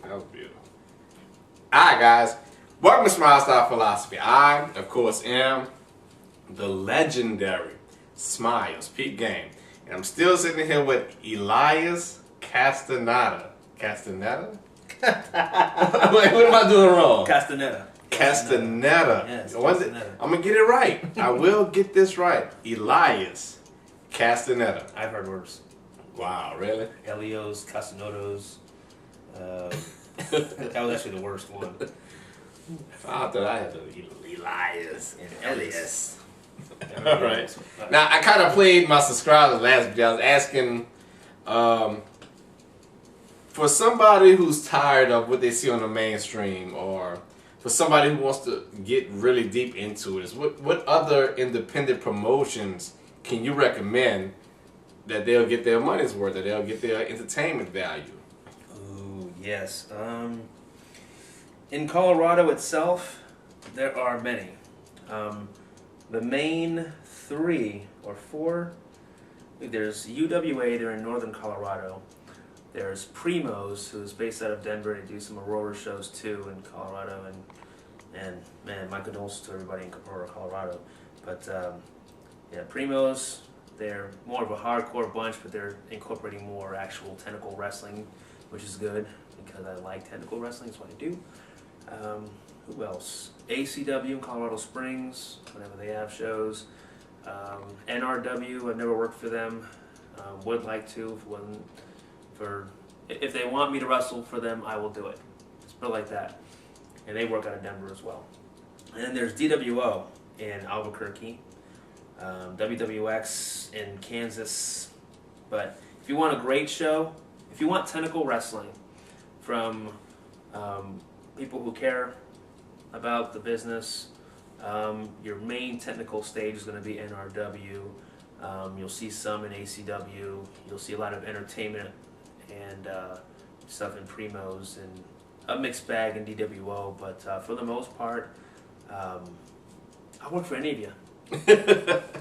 That was beautiful. Alright, guys. Welcome to SMYLZ Philosophy. I, of course, am the legendary SMYLZ, peep game. And I'm still sitting here with Elias Casteneda. Casteneda? Wait, what am I doing wrong? Casteneda. Yes, Casteneda. I'm going to get it right. I will get this right. Elias Casteneda. I've heard worse. Wow, really? Elios, Castenedos. That was actually the worst one. I thought I had to Elias and Elias. All right. Now, I kind of played my subscribers last week. I was asking for somebody who's tired of what they see on the mainstream, or for somebody who wants to get really deep into it, what other independent promotions can you recommend that they'll get their money's worth, that they'll get their entertainment value? Ooh, yes. In Colorado itself, there are many. The main 3 or 4, there's UWA, they're in northern Colorado. There's Primos, who's based out of Denver. They do some Aurora shows too in Colorado, and man, my condolences to everybody in Aurora, Colorado. But yeah, Primos, they're more of a hardcore bunch, but they're incorporating more actual technical wrestling, which is good because I like technical wrestling. That's what I do. Who else? ACW in Colorado Springs, whenever they have shows. NRW, I've never worked for them. Would like to. If it wasn't for, if they want me to wrestle for them, I will do it. Just put it like that. And they work out of Denver as well. And then there's DWO in Albuquerque. WWX in Kansas. But if you want a great show, if you want technical wrestling from people who care about the business, your main technical stage is going to be NRW. You'll see some in ACW. You'll see a lot of entertainment and stuff in Primos, and a mixed bag in DWO. But for the most part, I'll work for any of you.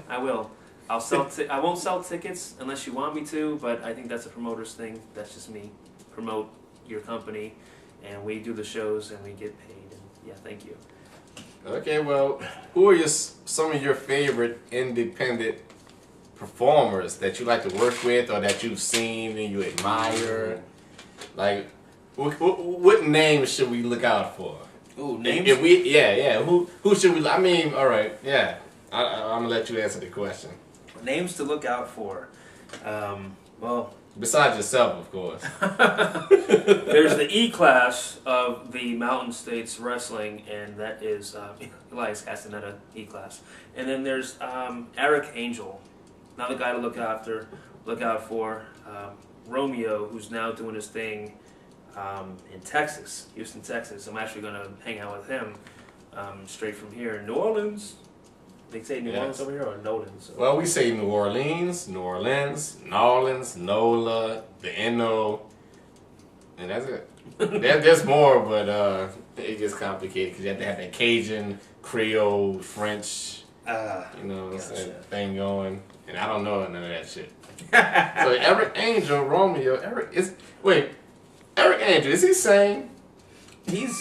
I will. I'll sell. I won't sell tickets unless you want me to, but I think that's a promoter's thing. That's just me. Promote your company, and we do the shows, and we get paid. And yeah, thank you. Okay, well, who are some of your favorite independent performers that you like to work with, or that you've seen and you admire? Like, what names should we look out for? Ooh, names? If we, yeah. Who should we? I mean, all right, yeah. I'm gonna let you answer the question. Names to look out for. Well, besides yourself, of course. There's the E class of the Mountain States Wrestling, and that is Elias Casteneda E class. And then there's Eric Angel, another guy to look out for. Romeo, who's now doing his thing in Texas, Houston, Texas. I'm actually gonna hang out with him straight from here in New Orleans. They say New Orleans over here, or Nolans? So. Well, we say New Orleans, Nolans, NOLA, the N-O, and that's it. There's more, but it gets complicated because you have to have that Cajun, Creole, French, thing going, and I don't know none of that shit. So Eric Angel, Romeo, Eric Angel, is he sane? He's...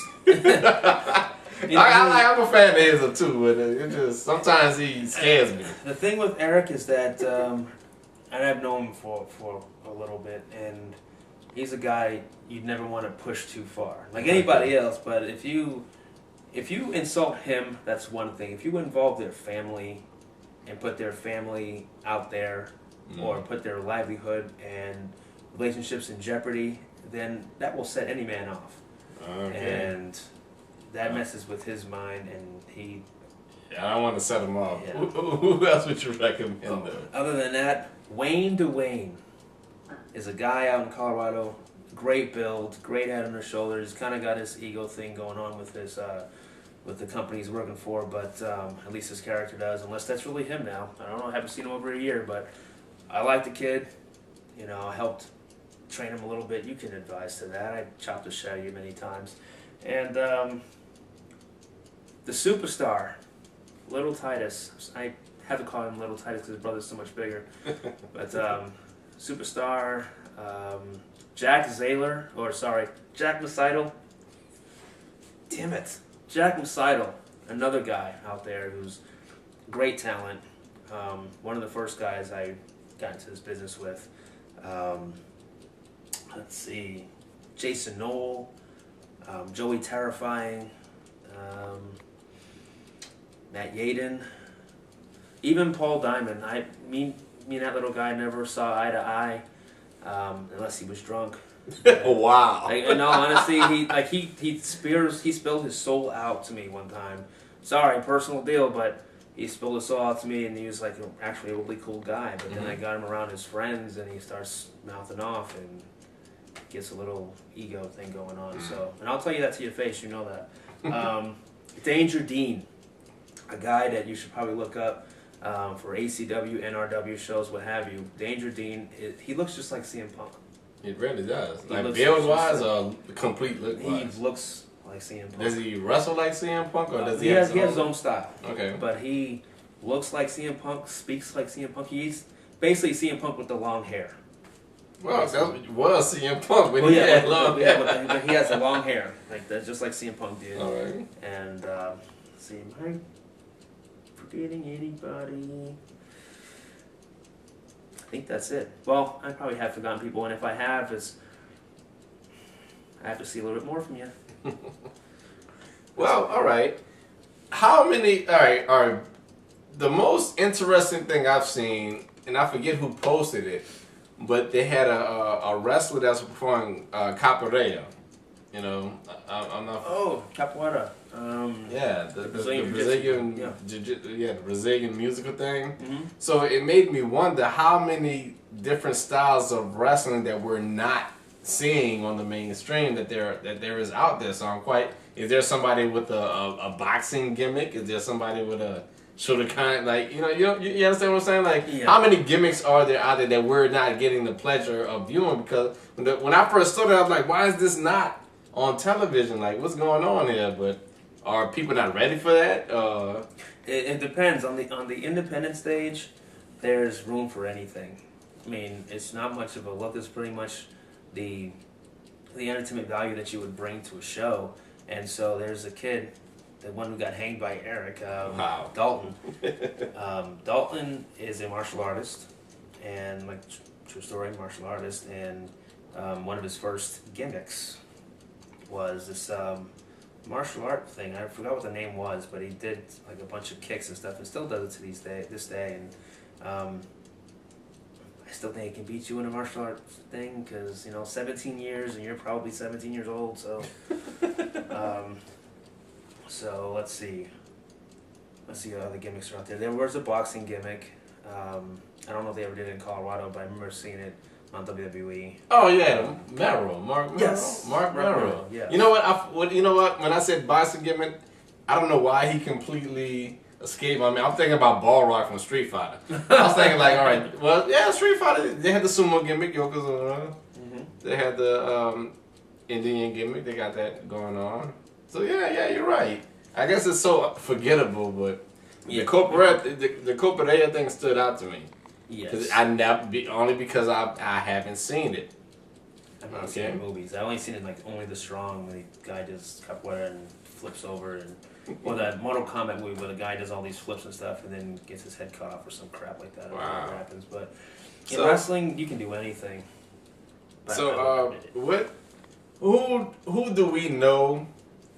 I'm a fan of his too, but it just sometimes he scares me. The thing with Eric is that, and I've known him for a little bit, and he's a guy you'd never want to push too far, like anybody else. But if you insult him, that's one thing. If you involve their family and put their family out there, or put their livelihood and relationships in jeopardy, then that will set any man off. Okay. And that messes with his mind, and he... Yeah, I don't want to set him off. Yeah. Who else would you recommend, though? Other than that, Wayne DeWayne is a guy out in Colorado. Great build, great head on his shoulders. He's kind of got his ego thing going on with his with the company he's working for, but at least his character does, unless that's really him now. I don't know, I haven't seen him over a year, but I like the kid. You know, I helped train him a little bit. You can advise to that. I chopped the shit out of you many times. And the superstar, Little Titus. I have to call him Little Titus because his brother's so much bigger. But superstar, Jack Masidel. Damn it. Jack Masidel, another guy out there who's great talent. One of the first guys I got into this business with. Let's see. Jason Knoll, Joey Terrifying, Matt Yaden, even Paul Diamond. Me and that little guy never saw eye to eye, unless he was drunk. Wow. In all honesty, he spilled his soul out to me one time. Sorry, personal deal, but he spilled his soul out to me, and he was like actually a really cool guy. But then I got him around his friends, and he starts mouthing off and gets a little ego thing going on. So, and I'll tell you that to your face, you know that. Danger Dean, a guy that you should probably look up for ACW, NRW shows, what have you. Danger Dean, he looks just like CM Punk. It really does. Like build-wise or complete look-wise? He looks like CM Punk. Does he wrestle like CM Punk or does he has his own style. Okay. But he looks like CM Punk, speaks like CM Punk. He's basically CM Punk with the long hair. Well, that was CM Punk when he had long hair. But he has the long hair, like that, just like CM Punk did. All right. And see, am I forgetting anybody? I think that's it. Well, I probably have forgotten people, and if I have, I have to see a little bit more from you. Well, all right. How many? All right. The most interesting thing I've seen, and I forget who posted it, but they had a wrestler that's performing capoeira. You know, I'm not. Oh, capoeira. Yeah, the Brazilian, the Brazilian musical thing. Mm-hmm. So it made me wonder how many different styles of wrestling that we're not seeing on the mainstream that there is out there. So I'm quite. Is there somebody with a boxing gimmick? Is there somebody with a Shotokan? Like you understand what I'm saying? Like how many gimmicks are there out there that we're not getting the pleasure of viewing? Because when I first started, I was like, why is this not on television? Like what's going on here? But are people not ready for that? It depends. On the independent stage, there's room for anything. I mean, it's not much of a look. It's pretty much the entertainment value that you would bring to a show. And so there's a kid, the one who got hanged by Eric, Dalton. Dalton is a martial artist, and like true story, martial artist. And one of his first gimmicks was this martial art thing. I forgot what the name was, but he did like a bunch of kicks and stuff, and still does it to this day. And I still think he can beat you in a martial art thing because 17 years, and you're probably 17 years old. So, so let's see what other gimmicks are out there. There was a boxing gimmick. I don't know if they ever did it in Colorado, but I remember seeing it on WWE. Oh yeah, Mark Merrill. Yes, Mark Merrill. Yeah. You know what? You know what? When I said boxing gimmick, I don't know why he completely escaped. I mean, I'm thinking about Balrog from Street Fighter. I was thinking like, all right, well, yeah, Street Fighter. They had the sumo gimmick, Yokozuna. Mm-hmm. They had the Indian gimmick. They got that going on. So yeah, you're right. I guess it's so forgettable, but the capoeira thing stood out to me. Yes. Only because I haven't seen it. I've not seen the movies. I only seen it like Only the Strong, when the guy does capoeira and flips over, or that Mortal Kombat movie where the guy does all these flips and stuff and then gets his head cut off or some crap like that. I don't know what happens, but in wrestling you can do anything. So who do we know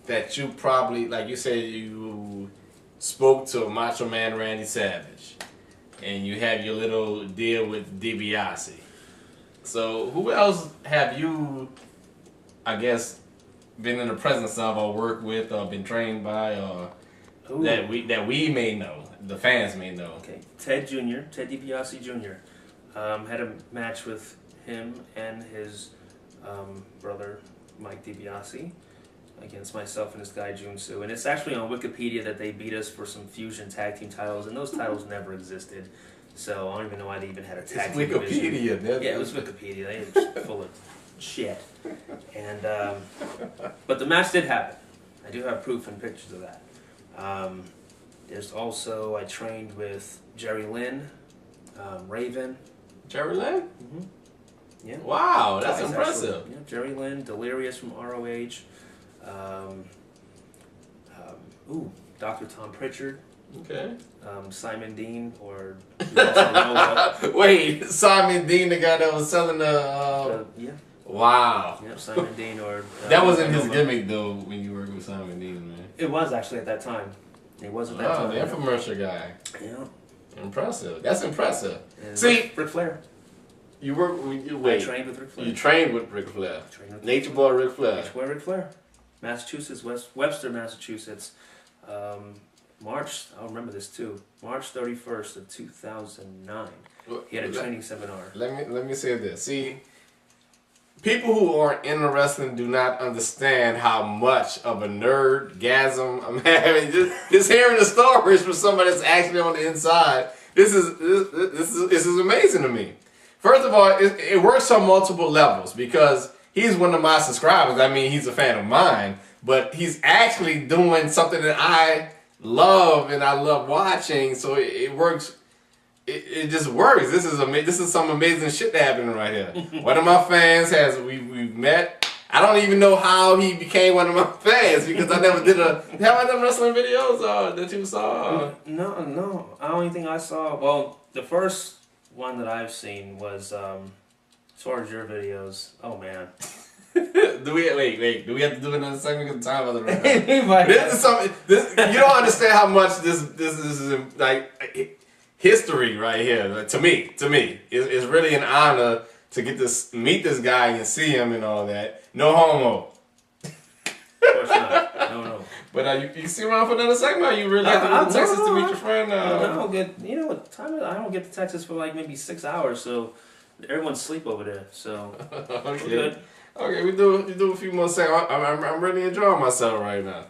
that you probably, like you said, you spoke to Macho Man Randy Savage, and you have your little deal with DiBiase. So who else have you, I guess, been in the presence of or worked with or been trained by or that we may know, the fans may know? Okay, Ted DiBiase Jr. Had a match with him and his brother Mike DiBiase against myself and this guy Junsu, and it's actually on Wikipedia that they beat us for some fusion tag team titles, and those titles never existed. So I don't even know why they even had a tag team division. Wikipedia. Yeah, it was Wikipedia. They were just full of shit. And but the match did happen. I do have proof and pictures of that. There's also, I trained with Jerry Lynn, Raven. Jerry Lynn? Mm-hmm. Yeah. Wow, that's Twice, impressive. actually. Yeah, Jerry Lynn, Delirious from ROH. Dr. Tom Pritchard. Okay. Simon Dean, or you also know Wait, Simon Dean, the guy that was selling yeah. Wow. Yeah, Simon Dean, or that wasn't his gimmick though when you worked with Simon Dean, man. It was actually at that time. It was at that Oh, time. the infomercial guy. Yeah. Impressive. That's impressive. And See, Ric Flair. you work. Wait. I trained with Ric Flair. You trained with Ric Flair. Nature Boy Ric Flair. Nature Boy Ric Flair. Massachusetts, Webster, Massachusetts. March, I'll remember this too. March 31st of 2009. He had a training seminar. Let me say this. See, people who aren't into wrestling do not understand how much of a nerdgasm I'm having. Just hearing the stories from somebody that's actually on the inside. This is amazing to me. First of all, it works on multiple levels because he's one of my subscribers. I mean, he's a fan of mine, but he's actually doing something that I love and I love watching. So it works. It just works. This is some amazing shit happening right here. One of my fans we've met. I don't even know how he became one of my fans because I never did have I done wrestling videos that you saw? No. The only thing I saw, well, the first one that I've seen was as far as your videos. Oh man. Do we have to do another segment because time of the This is something. You don't understand how much this is like history right here. Like, to me, it's really an honor to meet this guy and see him and all that. No homo. Of course not. No. But you can see around for another segment. You really have to go to Texas to meet your friend. I don't get. You know what time? I don't get to Texas for like maybe 6 hours. So everyone's sleep over there. So okay. We're good. Okay, we do a few more seconds. I'm really enjoying myself right now.